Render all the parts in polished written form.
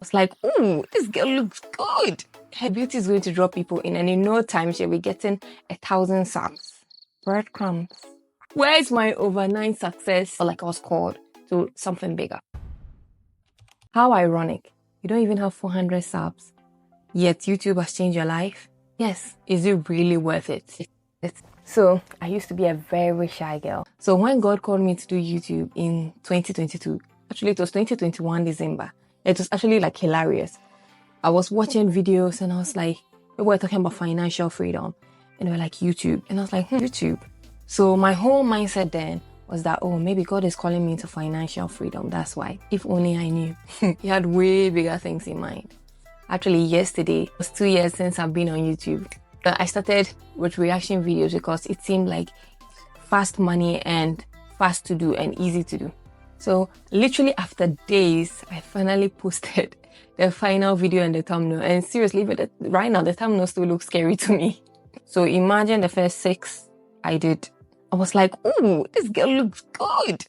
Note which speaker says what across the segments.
Speaker 1: was like, ooh, this girl looks good. Her beauty is going to draw people in, and in no time she'll be getting 1,000 subs. Breadcrumbs. Where is my overnight success? Or like I was called to something bigger. How ironic. You don't even have 400 subs, yet YouTube has changed your life. Yes, is it really worth it? So I used to be a very shy girl. So when God called me to do YouTube in 2022, actually it was 2021 December, it was actually like hilarious. I was watching videos and I was like, we were talking about financial freedom and they were like YouTube. And I was like, YouTube. So my whole mindset then was that, oh, maybe God is calling me to financial freedom. That's why. If only I knew. He had way bigger things in mind. Actually, yesterday, it was 2 years since I've been on YouTube. I started with reaction videos because it seemed like fast money and fast to do and easy to do. So literally after days, I finally posted the final video and the thumbnail. And seriously, but right now, the thumbnail still looks scary to me. So imagine the first 6 I did. I was like, oh, this girl looks good.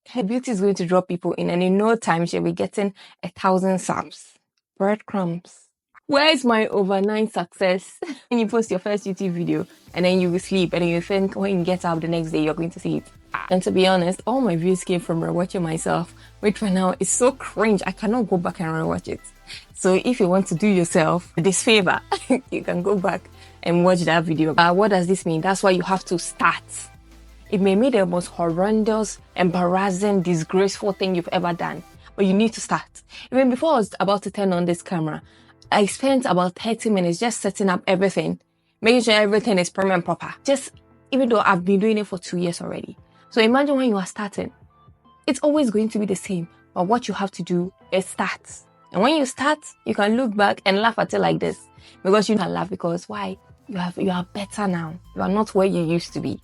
Speaker 1: Her beauty is going to draw people in, and in no time she'll be getting 1,000 subs. Breadcrumbs. Where is my overnight success? When you post your first YouTube video and then you will sleep and then you think when you get up the next day you're going to see it. And to be honest, all my views came from rewatching myself, which right now is so cringe. I cannot go back and rewatch it. So if you want to do yourself this favor, you can go back and watch that video. What does this mean? That's why you have to start. It may be the most horrendous, embarrassing, disgraceful thing you've ever done, but you need to start. Even before I was about to turn on this camera, I spent about 30 minutes just setting up everything, making sure everything is prim and proper. Just, even though I've been doing it for 2 years already. So imagine when you are starting, it's always going to be the same, but what you have to do is start. And when you start, you can look back and laugh at it like this, because you can laugh because why? You are better now. You are not where you used to be.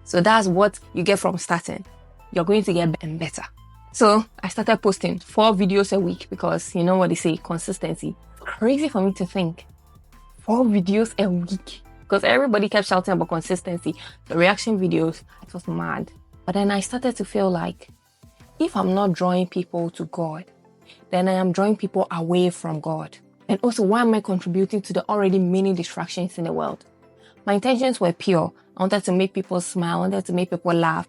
Speaker 1: So that's what you get from starting. You're going to get better. So I started posting 4 videos a week because you know what they say, consistency. Crazy for me to think 4 videos a week because everybody kept shouting about consistency. The reaction videos, it was mad. But then I started to feel like if I'm not drawing people to God, then I am drawing people away from God. And also, why am I contributing to the already many distractions in the world? My intentions were pure. I wanted to make people smile. I wanted to make people laugh.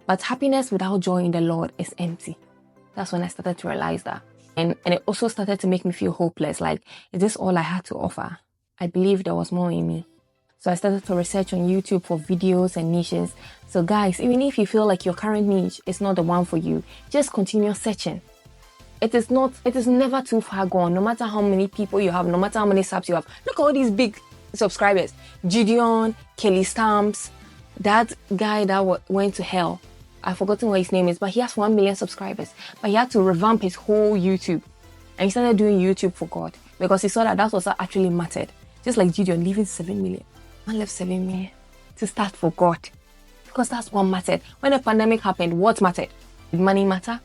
Speaker 1: But happiness without joy in the Lord is empty. That's when I started to realize that. And it also started to make me feel hopeless. Like, is this all I had to offer? I believe there was more in me. So I started to research on YouTube for videos and niches. So guys, even if you feel like your current niche is not the one for you, just continue searching. It is never too far gone. No matter how many people you have, no matter how many subs you have. Look at all these big subscribers. Gideon, Kelly Stamps, that guy that went to hell. I've forgotten what his name is, but he has 1 million subscribers. But he had to revamp his whole YouTube. And he started doing YouTube for God because he saw that was what actually mattered. Just like Gideon leaving 7 million. Man left 7 million to start for God. Because that's what mattered. When the pandemic happened, what mattered? Did money matter?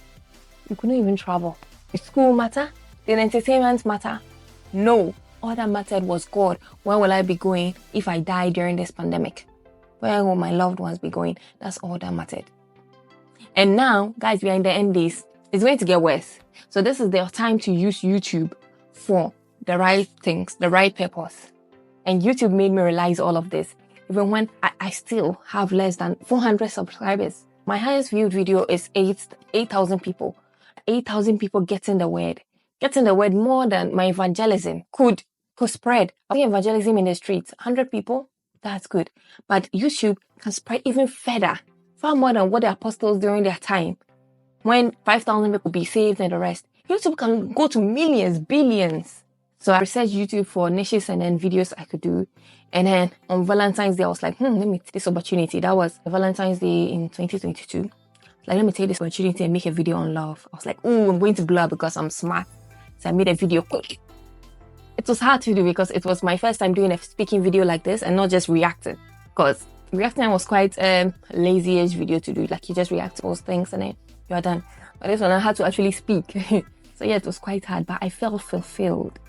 Speaker 1: You couldn't even travel. Did school matter? Did entertainment matter? No. All that mattered was God. Where will I be going if I die during this pandemic? Where will my loved ones be going? That's all that mattered. And now, guys, we are in the end days. It's going to get worse. So this is the time to use YouTube for the right things, the right purpose. And YouTube made me realize all of this. Even when I still have less than 400 subscribers. My highest viewed video is 8,000 people. 8,000 people getting the word. Getting the word more than my evangelism could spread. I think evangelism in the streets, 100 people, that's good. But YouTube can spread even further. Far more than what the apostles during their time, when 5,000 people be saved and the rest. YouTube can go to millions, billions. So I researched YouTube for niches and then videos I could do. And then on Valentine's Day, I was like, let me take this opportunity. That was Valentine's Day in 2022. Like, let me take this opportunity and make a video on love. I was like, I'm going to blow up because I'm smart. So I made a video quick. It was hard to do because it was my first time doing a speaking video like this and not just reacting. Because reacting was quite a lazy-ish video to do. Like, you just react to those things and then you're done. But this one, I had to actually speak. So yeah, it was quite hard, but I felt fulfilled.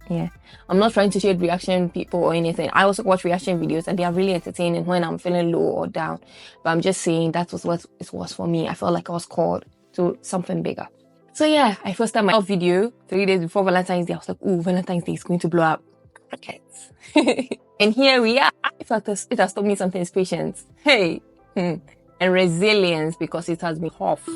Speaker 1: Yeah. I'm not trying to shade reaction people or anything. I also watch reaction videos and they are really entertaining when I'm feeling low or down. But I'm just saying that was what it was for me. I felt like I was called to something bigger. So yeah, I posted my video 3 days before Valentine's Day. I was like, oh, Valentine's Day is going to blow up. Rockets. And here we are. It has taught me something is patience. Hey. And resilience, because it has been tough.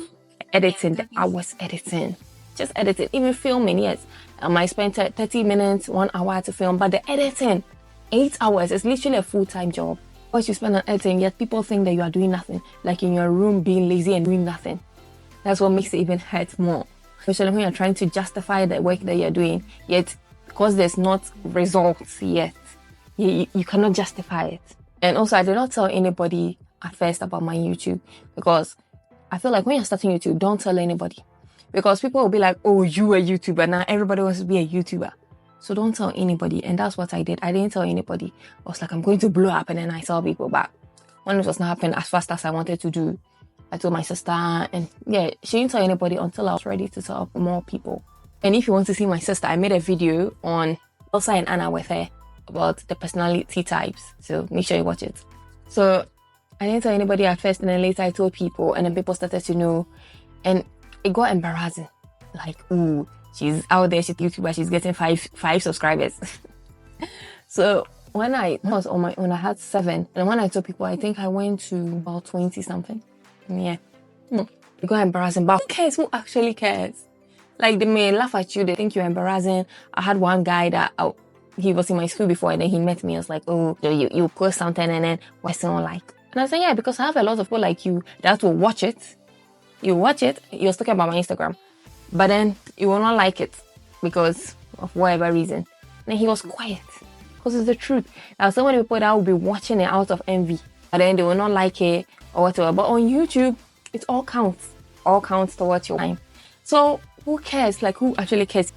Speaker 1: Editing, the hours editing. Just editing. Even filming, yes. I spent 30 minutes, 1 hour to film. But the editing, 8 hours. It's literally a full-time job. Once you spend on editing, yet people think that you are doing nothing. Like in your room being lazy and doing nothing. That's what makes it even hurt more. Especially when you're trying to justify the work that you're doing, yet because there's not results yet, you cannot justify it. And also, I did not tell anybody at first about my YouTube, because I feel like when you're starting YouTube, don't tell anybody. Because people will be like, oh, you a YouTuber, now everybody wants to be a YouTuber. So don't tell anybody. And that's what I did. I didn't tell anybody. I was like, I'm going to blow up, and then I tell people. But when it was not happening as fast as I wanted to do, I told my sister, and yeah, she didn't tell anybody until I was ready to tell more people. And if you want to see my sister, I made a video on Elsa and Anna with her about the personality types. So make sure you watch it. So I didn't tell anybody at first, and then later I told people, and then people started to know, and it got embarrassing. Like, ooh, she's out there, she's a YouTuber, she's getting five subscribers. So when I was on my own, I had 7, and when I told people, I think I went to about 20 something. Yeah, it got embarrassing, but who cares? Who actually cares? Like, they may laugh at you, they think you're embarrassing. I had one guy that he was in my school before, and then he met me. I was like, oh, you post something, and then what's someone like? And I said, yeah, because I have a lot of people like you that will watch it. You watch it, you're talking about my Instagram, but then you will not like it because of whatever reason. And then he was quiet, because it's the truth. There are so many people that will be watching it out of envy, but then they will not like it or whatever. But on YouTube, it all counts. All counts towards your time. So who cares? Like, who actually cares?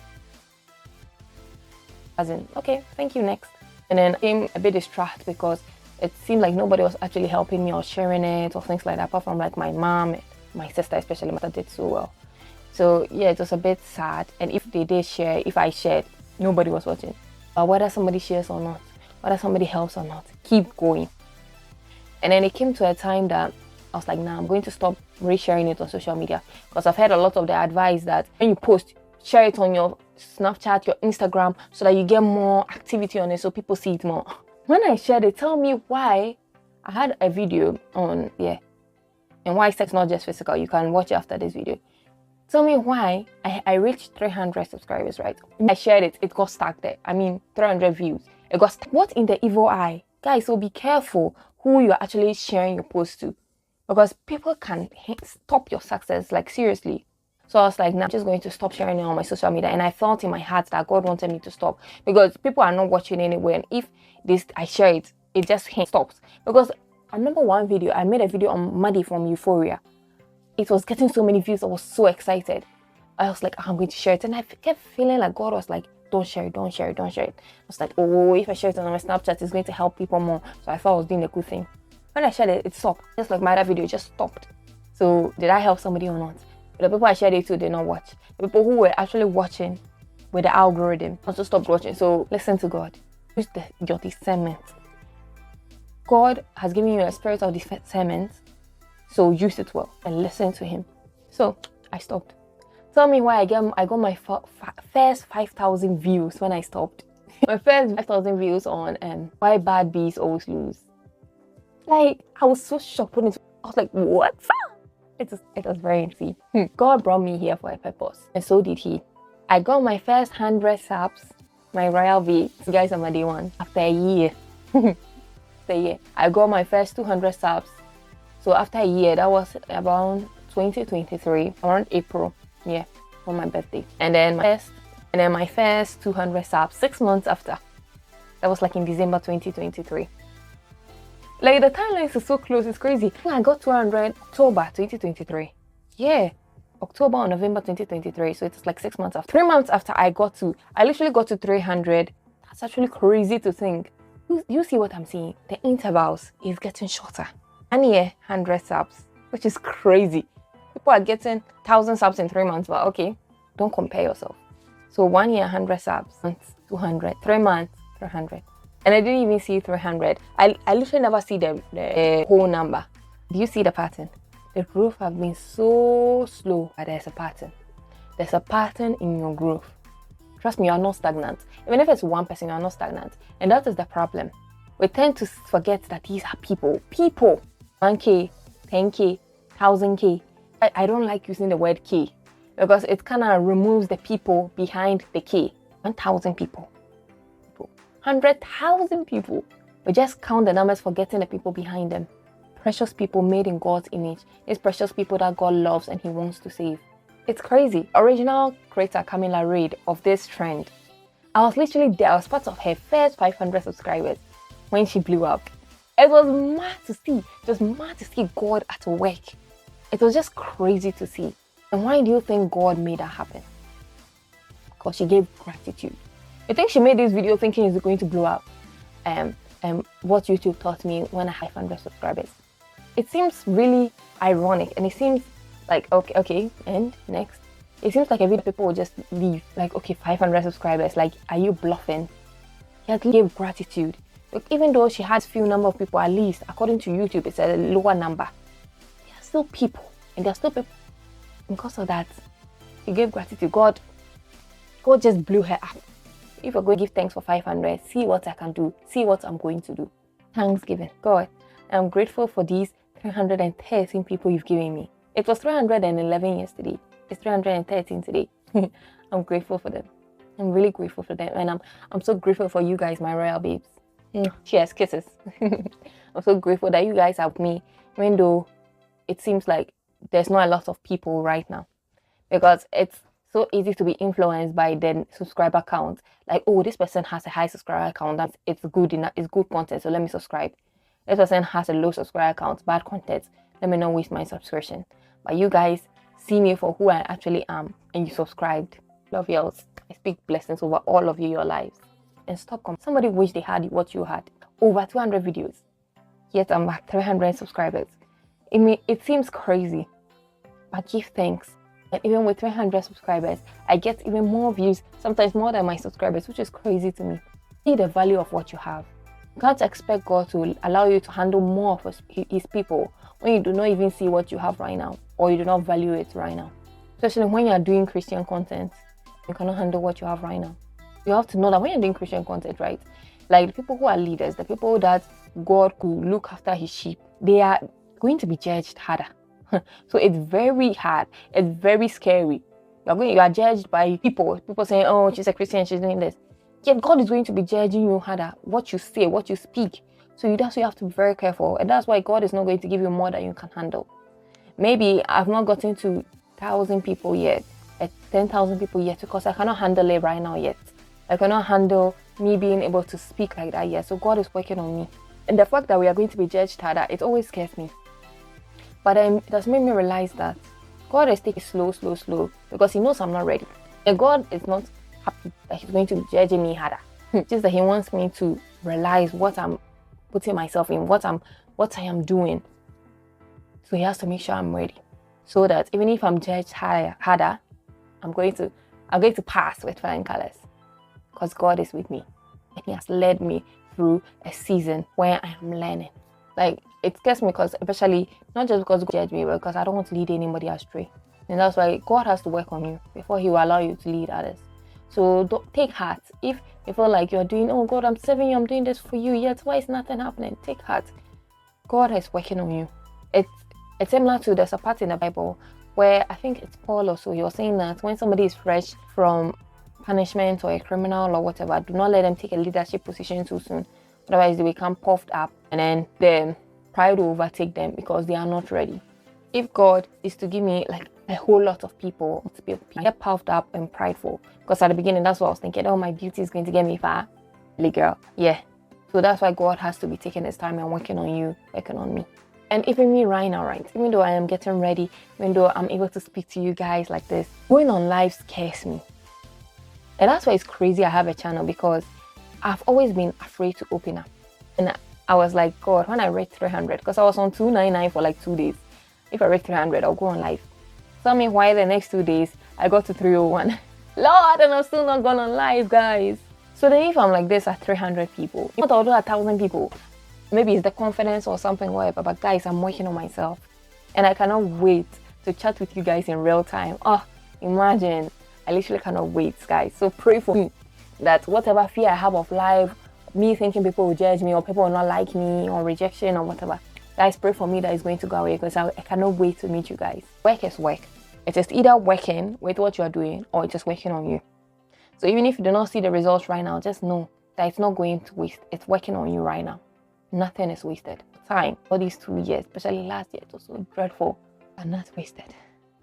Speaker 1: As in, okay, thank you, next. And then I became a bit distraught because it seemed like nobody was actually helping me or sharing it or things like that, apart from like my mom, my sister especially. My sister did so well. So yeah, it was a bit sad. And if they did share, if I shared, nobody was watching. But whether somebody shares or not, whether somebody helps or not, keep going. And then it came to a time that I was like, nah, I'm going to stop resharing it on social media, because I've heard a lot of the advice that when you post, share it on your Snapchat, your Instagram, so that you get more activity on it, so people see it more. When I shared it, tell me why. I had a video on, and why sex not just physical. You can watch it after this video. Tell me why I reached 300 subscribers, right? I shared it, it got stuck there. 300 views. It got stuck. What in the evil eye? Guys, so be careful who you're actually sharing your post to, because people can stop your success, like seriously. So I was like, nah, I'm just going to stop sharing it on my social media. And I felt in my heart that God wanted me to stop, because people are not watching anyway. And if I share it, it just stops. Because I remember one video, I made a video on Maddie from Euphoria. It was getting so many views. I was so excited. I was like, I'm going to share it. And I kept feeling like God was like, don't share it, don't share it, don't share it. I was like, oh, if I share it on my Snapchat, it's going to help people more. So I thought I was doing a good thing. When I shared it, it stopped. Just like my other video, it just stopped. So did I help somebody or not? The people I shared it to did not watch. The people who were actually watching with the algorithm also stopped watching. So listen to God. Use your discernment. God has given you a spirit of discernment, so use it well and listen to Him. So I stopped. Tell me why I got my first 5,000 views when I stopped. My first 5,000 views on why bad bees always lose. Like, I was so shocked when I was like, what? It was very insane. God brought me here for a purpose, and so did He. I got my first 100 subs, my royal V. You guys are my day one. After a year. I got my first 200 subs. So after a year, that was around 2023, around April, for my birthday. And then my first 200 subs 6 months after. That was like in December 2023. Like, the timelines are so close, it's crazy. I got 200 October 2023. Yeah, October or November 2023. So it's like 6 months after. 3 months after I literally got to 300. That's actually crazy to think. You see what I'm seeing? The intervals is getting shorter. 1 year, 100 subs, which is crazy. People are getting 1,000 subs in 3 months, but okay, don't compare yourself. So 1 year, 100 subs, 200, 3 months, 300. And I didn't even see 300. I literally never see the whole number. Do you see the pattern? The growth have been so slow, but there's a pattern. there's a pattern in your growth. Trust me, you're not stagnant. Even if it's one person, you're not stagnant. And that is the problem. We tend to forget that these are people. People. 1K, 10K, 1000K. I don't like using the word K because it kind of removes the people behind the K. 1,000 people. 100,000 people. We just count the numbers, forgetting the people behind them. Precious people made in God's image. It's precious people that God loves and He wants to save. It's crazy. Original creator Kamilla Rae of this trend. I was literally there. I was part of her first 500 subscribers when she blew up. It was mad to see. It was mad to see God at work. It was just crazy to see. And why do you think God made that happen? Because she gave gratitude. You think she made this video thinking it's going to blow up? What YouTube taught me when I had 500 subscribers. It seems really ironic, and it seems like, okay, and next. It seems like every people will just leave, like, okay, 500 subscribers, like, are you bluffing? She had to give gratitude. Like, even though she has few number of people, at least, according to YouTube, it's a lower number. There are still people, and there are still people. Because of that, she gave gratitude. God just blew her up. If you're going to give thanks for 500, see what I can do. See what I'm going to do. Thanksgiving. God, I'm grateful for these 313 people you've given me. It was 311 yesterday. It's 313 today. I'm grateful for them. I'm really grateful for them. And I'm so grateful for you guys, my royal babes. Cheers, kisses. I'm so grateful that you guys have me, even though it seems like there's not a lot of people right now. Because it's so easy to be influenced by the subscriber count. Like, oh, this person has a high subscriber count. It's good enough. It's good content, so let me subscribe. This person has a low subscriber count, bad content. Let me not waste my subscription. But you guys see me for who I actually am, and you subscribed. Love y'all. I speak blessings over all of you, your lives. And stop. Somebody wish they had what you had. Over 200 videos. Yet I'm at 300 subscribers. It seems crazy, but give thanks. And even with 300 subscribers, I get even more views, sometimes more than my subscribers, which is crazy to me. See the value of what you have. You can't expect God to allow you to handle more of His people when you do not even see what you have right now, or you do not value it right now. Especially when you're doing Christian content, you cannot handle what you have right now. You have to know that when you're doing Christian content, right? Like the people who are leaders, the people that God could look after His sheep, they are going to be judged harder. So it's very hard. It's very scary. You are judged by people saying, oh, she's a Christian, she's doing this. Yet God is going to be judging you harder. What you say, what you speak. So that's why you have to be very careful. And that's why God is not going to give you more than you can handle. Maybe I've not gotten to 1,000 people yet, 10,000 people yet, because I cannot handle it right now yet. I cannot handle me being able to speak like that yet. So God is working on me. And the fact that we are going to be judged harder, it always scares me. But it has made me realize that God is taking slow, because He knows I'm not ready. And God is not happy that He's going to be judging me harder. Just that He wants me to realize what I'm putting myself in, what I am doing. So He has to make sure I'm ready. So that even if I'm judged harder, I'm going to pass with flying colors. Because God is with me. And He has led me through a season where I am learning. Like, it scares me because, especially, not just because God judged me, but because I don't want to lead anybody astray. And that's why God has to work on you before He will allow you to lead others. So don't take heart. If you feel like you're doing, oh God, I'm serving you, I'm doing this for you, yet why is nothing happening? Take heart. God is working on you. It's similar to, there's a part in the Bible where I think it's Paul also, he was saying that when somebody is fresh from punishment or a criminal or whatever, do not let them take a leadership position too soon. Otherwise, they become puffed up and then the pride will overtake them because they are not ready. If God is to give me like a whole lot of people to be get puffed up and prideful, because at the beginning, that's what I was thinking, oh, my beauty is going to get me far. Really, girl. Yeah. So that's why God has to be taking His time and working on you, working on me. And even me right now, right? Even though I am getting ready, even though I'm able to speak to you guys like this, going on live scares me. And that's why it's crazy I have a channel, because I've always been afraid to open up. And I was like, God, when I reach 300, because I was on 299 for like 2 days. If I reach 300, I'll go on live. Tell me why the next 2 days I got to 301. Lord, and I'm still not going on live, guys. So then if I'm like this at 300 people, not although 1,000 people, maybe it's the confidence or something, whatever. But guys, I'm working on myself. And I cannot wait to chat with you guys in real time. Oh, Imagine. I literally cannot wait, guys. So pray for me that whatever fear I have of life, me thinking people will judge me or people will not like me or rejection or whatever, guys, pray for me that it's going to go away, because I cannot wait to meet you guys. Work is work. It is either working with what you are doing or it is working on you. So even if you do not see the results right now, just know that it's not going to waste. It's working on you right now. Nothing is wasted. Time, all these 2 years, especially last year, it was so dreadful, are not wasted.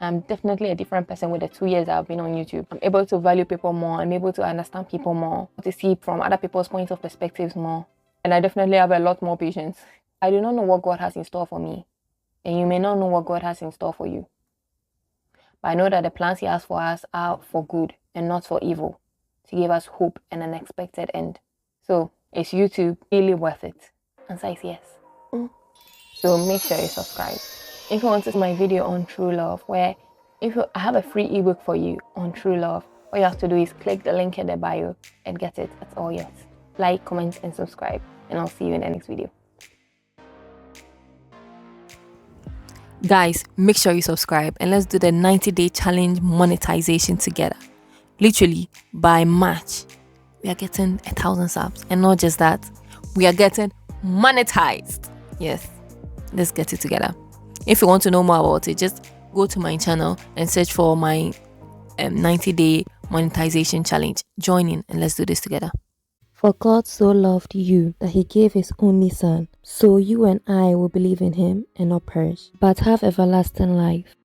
Speaker 1: I'm definitely a different person with the 2 years I've been on YouTube. I'm able to value people more. I'm able to understand people more, to see from other people's points of perspectives more. And I definitely have a lot more patience. I do not know what God has in store for me. And you may not know what God has in store for you. But I know that the plans He has for us are for good and not for evil, to give us hope and an expected end. So, is YouTube really worth it? Answer is yes. So make sure you subscribe. If you want to see my video on true love, where I have a free ebook for you on true love, all you have to do is click the link in the bio and get it. That's all yours. Like, comment, and subscribe, and I'll see you in the next video. Guys, make sure you subscribe and let's do the 90-day challenge monetization together. Literally, by March, we are getting 1,000 subs. And not just that, we are getting monetized. Yes, let's get it together. If you want to know more about it, just go to my channel and search for my 90-day monetization challenge. Join in and let's do this together.
Speaker 2: For God so loved you that He gave His only Son, so you and I will believe in Him and not perish, but have everlasting life.